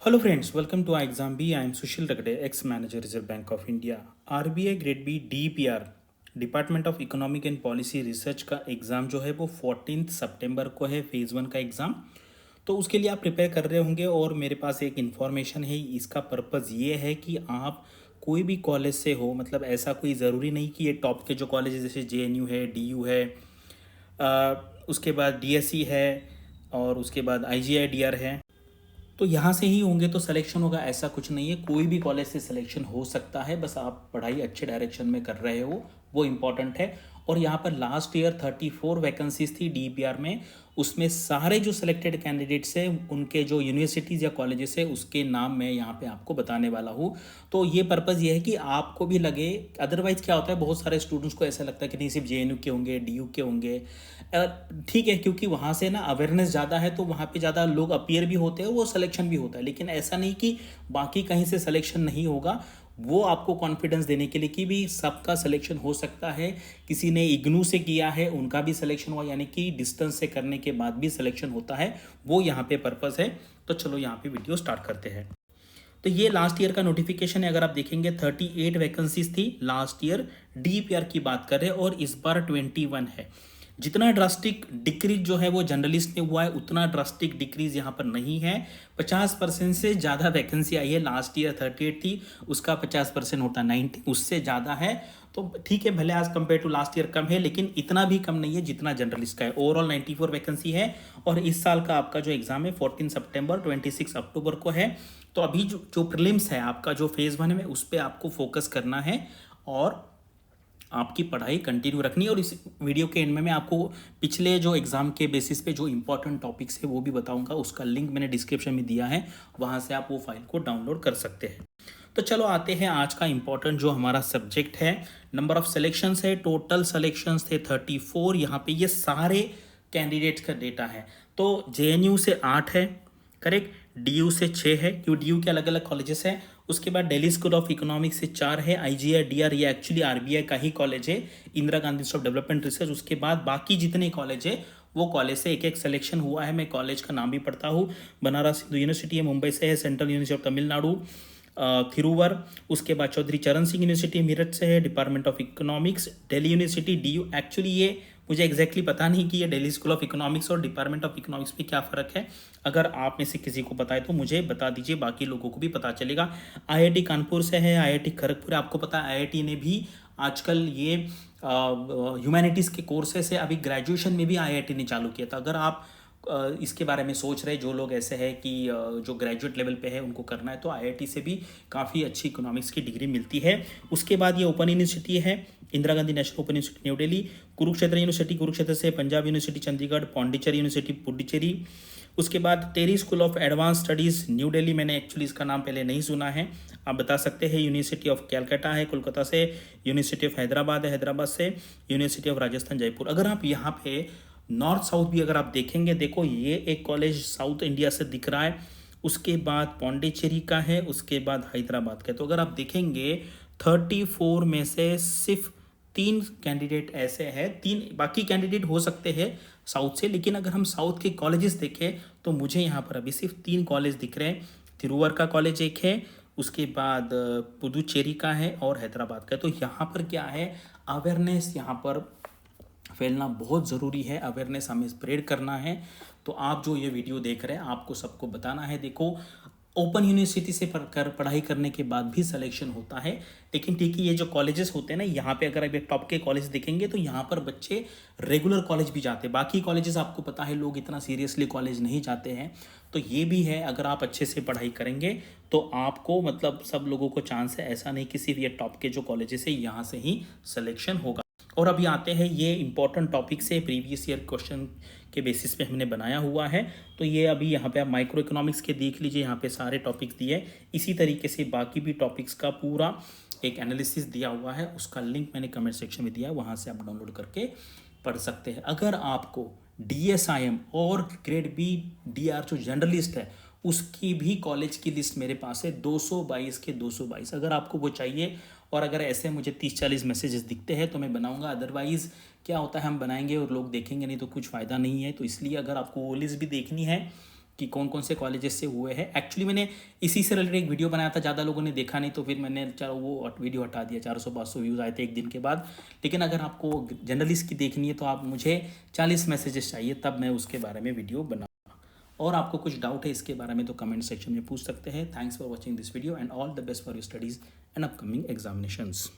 Hello friends, welcome to Exam B. I am Sushil Ragde, ex-manager Reserve Bank of India. RBI Grade B DPR department of economic and policy research का exam जो है वो 14 सितंबर को है, phase 1 का exam. तो उसके लिए आप प्रिपेयर कर रहे होंगे और मेरे पास एक इन्फॉर्मेशन है। इसका पर्पज़ ये है कि आप कोई भी कॉलेज से हो, मतलब ऐसा कोई ज़रूरी नहीं कि ये टॉप के जो कॉलेज जैसे JNU है, DU है, उसके बाद DSE है और उसके बाद IGI-DR है, तो यहाँ से ही होंगे तो सिलेक्शन होगा, ऐसा कुछ नहीं है। कोई भी कॉलेज से सिलेक्शन हो सकता है, बस आप पढ़ाई अच्छे डायरेक्शन में कर रहे हो, वो इम्पॉर्टेंट है। और यहाँ पर लास्ट ईयर 34 वैकेंसीज थी DPR में, उसमें सारे जो सिलेक्टेड कैंडिडेट्स हैं उनके जो यूनिवर्सिटीज़ या कॉलेजेस है उसके नाम मैं यहाँ पे आपको बताने वाला हूँ। तो ये पर्पज़ ये है कि आपको भी लगे, अदरवाइज़ क्या होता है बहुत सारे स्टूडेंट्स को ऐसा लगता है कि नहीं सिर्फ JNU के होंगे, DU के होंगे। ठीक है, क्योंकि वहाँ से ना अवेयरनेस ज़्यादा है तो वहाँ पे ज़्यादा लोग अपीयर भी होते हैं, वो सिलेक्शन भी होता है। लेकिन ऐसा नहीं कि बाकी कहीं से सिलेक्शन नहीं होगा, वो आपको कॉन्फिडेंस देने के लिए कि भी सबका सिलेक्शन हो सकता है। किसी ने इग्नू से किया है, उनका भी सिलेक्शन हुआ, यानी कि डिस्टेंस से करने के बाद भी सिलेक्शन होता है, वो यहाँ पे पर्पज़ है। तो चलो यहाँ पे वीडियो स्टार्ट करते हैं। तो ये लास्ट ईयर का नोटिफिकेशन है। अगर आप देखेंगे 38 वैकेंसीज थी लास्ट ईयर, DPR की बात कर रहे हैं, और इस बार 21 है। जितना ड्रास्टिक डिक्रीज जो है वो जर्नलिस्ट में हुआ है, उतना ड्रास्टिक डिक्रीज यहाँ पर नहीं है। 50% से ज़्यादा वैकेंसी आई है। लास्ट ईयर 38 थी, उसका 50% होता 90, उससे ज़्यादा है। तो ठीक है, भले आज कंपेयर टू लास्ट ईयर कम है, लेकिन इतना भी कम नहीं है जितना जर्नलिस्ट का है। ओवरऑल 94 वैकेंसी है। और इस साल का आपका जो एग्जाम है 14 सितंबर 26 अक्टूबर को है। तो अभी जो प्रीलिम्स है आपका, जो फेज़ 1 में, उस पर आपको फोकस करना है और आपकी पढ़ाई कंटिन्यू रखनी है। और इस वीडियो के एंड में मैं आपको पिछले जो एग्ज़ाम के बेसिस पे जो इंपॉर्टेंट टॉपिक्स है वो भी बताऊंगा। उसका लिंक मैंने डिस्क्रिप्शन में दिया है, वहाँ से आप वो फाइल को डाउनलोड कर सकते हैं। तो चलो आते हैं आज का इंपॉर्टेंट जो हमारा सब्जेक्ट है। नंबर ऑफ सिलेक्शंस है, टोटल सिलेक्शंस थे 34। यहाँ पे ये सारे कैंडिडेट्स का डेटा है। तो JNU से 8 है, करेक्ट। DU से 6 है, क्यों DU के अलग अलग कॉलेजेस हैं। उसके बाद दिल्ली स्कूल ऑफ इकोनॉमिक्स से 4 है। IGI-DR ये एक्चुअली RBI का ही कॉलेज है, Indira Gandhi institute of development research. उसके बाद बाकी जितने कॉलेज है वो कॉलेज से एक एक सिलेक्शन हुआ है। मैं कॉलेज का नाम भी पढ़ता हूँ। बनारस हिंदू यूनिवर्सिटी है, मुंबई से है। Central university of Tamil Nadu Thiruvarur. उसके बाद चौधरी चरण सिंह यूनिवर्सिटी मेरठ से है, department of economics. Delhi university DU, actually ये मुझे एग्जैक्टली पता नहीं कि ये दिल्ली स्कूल ऑफ इकोनॉमिक्स और डिपार्टमेंट ऑफ इकोनॉमिक्स में क्या फ़र्क है। अगर आप में से किसी को पता है तो मुझे बता दीजिए, बाकी लोगों को भी पता चलेगा। IIT कानपुर से है, IIT खड़गपुर है। आपको पता है IIT ने भी आजकल ये ह्यूमैनिटीज़ के कोर्सेस है, अभी ग्रेजुएशन में भी IIT ने चालू किया था। अगर आप इसके बारे में सोच रहे, जो लोग ऐसे हैं कि जो ग्रेजुएट लेवल पे है उनको करना है, तो IIT से भी काफ़ी अच्छी इकोनॉमिक्स की डिग्री मिलती है। उसके बाद ये ओपन यूनिवर्सिटी है, Indira Gandhi national open university new Delhi. Kurukshetra university Kurukshetra से, पंजाब यूनिवर्सिटी चंडीगढ़, पौंडीचेरी यूनिवर्सिटी पुडुचेरी। उसके बाद TERI school of advance studies new Delhi, मैंने एक्चुअली इसका नाम पहले नहीं सुना है, आप बता सकते हैं। यूनिवर्सिटी ऑफ कैलकाटा है कोलकाता से। यूनिवर्सिटी ऑफ हैदराबाद है हैदराबाद से। University of Rajasthan Jaipur. अगर आप यहाँ पे नॉर्थ साउथ भी अगर आप देखेंगे, देखो ये एक कॉलेज साउथ इंडिया से दिख रहा है। उसके बाद पौंडीचेरी का है, उसके बाद हैदराबाद का है। तो अगर आप देखेंगे 34 में से सिर्फ 3 कैंडिडेट ऐसे हैं, 3 बाकी कैंडिडेट हो सकते हैं साउथ से, लेकिन अगर हम साउथ के कॉलेजेस देखें तो मुझे यहाँ पर अभी सिर्फ 3 कॉलेज दिख रहे हैं। तिरुवर का कॉलेज एक है, उसके बाद पुदुचेरी का है और हैदराबाद का है। तो यहाँ पर क्या है, अवेयरनेस यहाँ पर फैलना बहुत ज़रूरी है। अवेयरनेस हमें स्प्रेड करना है। तो आप जो ये वीडियो देख रहे हैं, आपको सबको बताना है। देखो, ओपन यूनिवर्सिटी से पढ़ाई करने के बाद भी सिलेक्शन होता है, लेकिन ठीक है, ये जो कॉलेजेस होते हैं ना, यहाँ पे अगर आप एक टॉप के कॉलेज देखेंगे तो यहाँ पर बच्चे रेगुलर कॉलेज भी जाते हैं। बाकी कॉलेजेस आपको पता है लोग इतना सीरियसली कॉलेज नहीं जाते हैं। तो ये भी है, अगर आप अच्छे से पढ़ाई करेंगे तो आपको, मतलब सब लोगों को चांस है, ऐसा नहीं कि सिर्फ ये टॉप के जो कॉलेजेस है यहाँ से ही सिलेक्शन होगा। और अभी आते हैं, ये इंपॉर्टेंट टॉपिक से प्रीवियस ईयर क्वेश्चन के बेसिस पे हमने बनाया हुआ है। तो ये अभी यहाँ पे आप माइक्रो इकोनॉमिक्स के देख लीजिए, यहाँ पे सारे टॉपिक्स दिए हैं। इसी तरीके से बाकी भी टॉपिक्स का पूरा एक एनालिसिस दिया हुआ है, उसका लिंक मैंने कमेंट सेक्शन में दिया है, वहाँ से आप डाउनलोड करके पढ़ सकते हैं। अगर आपको DSIM और ग्रेड B DR जो जर्नलिस्ट है उसकी भी कॉलेज की लिस्ट मेरे पास है, 222 के 222। अगर आपको वो चाहिए, और अगर ऐसे मुझे 30-40 मैसेजेस दिखते हैं तो मैं बनाऊंगा। अदरवाइज़ क्या होता है, हम बनाएंगे और लोग देखेंगे नहीं तो कुछ फ़ायदा नहीं है। तो इसलिए अगर आपको वो लिस्ट भी देखनी है कि कौन कौन से कॉलेजेस से हुए हैं। एक्चुअली मैंने इसी से रिलेटेड एक वीडियो बनाया था, ज़्यादा लोगों ने देखा नहीं तो फिर मैंने चलो वो वीडियो हटा दिया। 400-500 व्यूज़ आए थे एक दिन के बाद। लेकिन अगर आपको जर्नलिस्ट की देखनी है तो आप मुझे 40 मैसेजेस चाहिए, तब मैं उसके बारे में वीडियो बना। और आपको कुछ डाउट है इसके बारे में तो कमेंट सेक्शन में पूछ सकते हैं। Thanks for watching this video and all the best for your studies and upcoming examinations.